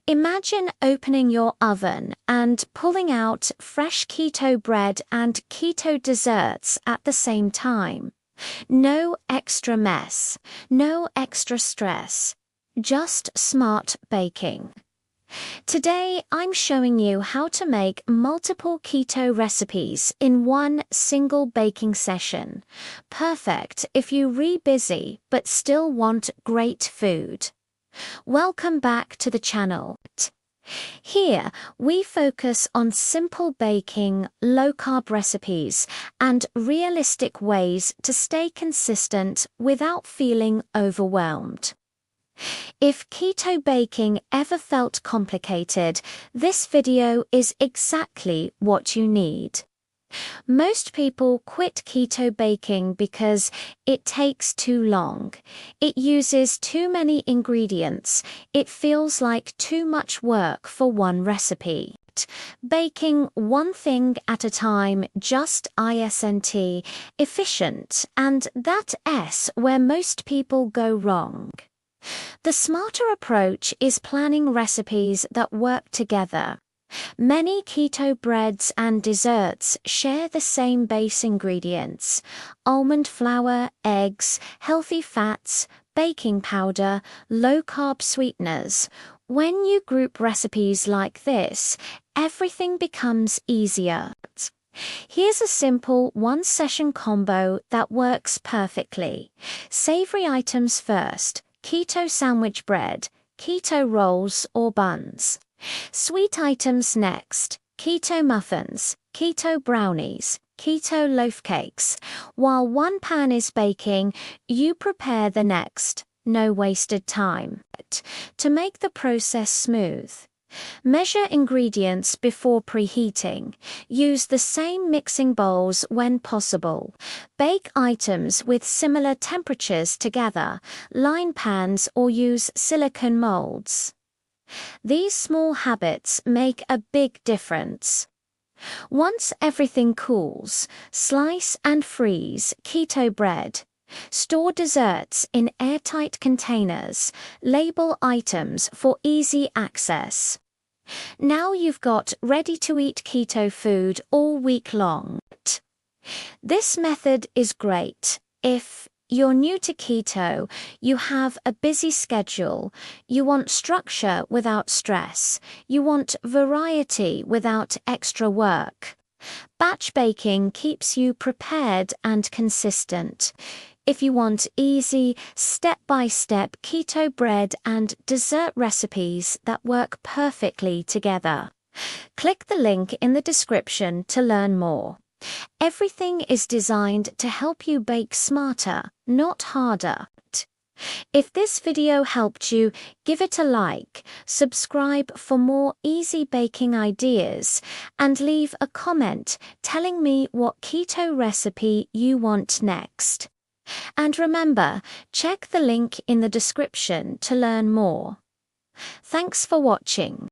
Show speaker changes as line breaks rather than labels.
Imagine opening your oven and pulling out fresh keto bread and keto desserts at the same time. No extra mess, no extra stress, just smart baking. Today, I'm showing you how to make multiple keto recipes in one single baking session. Perfect if you're busy but still want great food. Welcome back to the channel. Here, we focus on simple baking, low-carb recipes, and realistic ways to stay consistent without feeling overwhelmed. If keto baking ever felt complicated, this video is exactly what you need. Most people quit keto baking because it takes too long. It uses too in ingredients. It feels like too much work for one recipe. Baking one thing at a time just isn't efficient, and that's where most people go wrong. The smarter approach is planning recipes that work together. Many keto breads and desserts share the same base ingredients: almond flour, eggs, healthy fats, baking powder, low-carb sweeteners. When you group recipes like this, everything becomes easier. Here's a simple one-session combo that works perfectly. Savory items first: keto sandwich bread, keto rolls or buns. Sweet items next: keto muffins, keto brownies, keto loaf cakes. While one pan is baking, you prepare the next. No wasted time. To make the process smooth, measure ingredients before preheating. Use the same mixing bowls when possible. Bake items with similar temperatures together. Line pans or use silicone molds. These small habits make a big difference. Once everything cools, slice and freeze keto bread. Store desserts in airtight containers. Label items for easy access. Now you've got ready-to-eat keto food all week long. This method is great if you're new to keto, you have a busy schedule, you want structure without stress, you want variety without extra work. Batch baking keeps you prepared and consistent. If you want easy, step-by-step keto bread and dessert recipes that work perfectly together, click the link in the description to learn more. Everything is designed to help you bake smarter, not harder. If this video helped you, give it a like, subscribe for more easy baking ideas, and leave a comment telling me what keto recipe you want next. And remember, check the link in the description to learn more. Thanks for watching.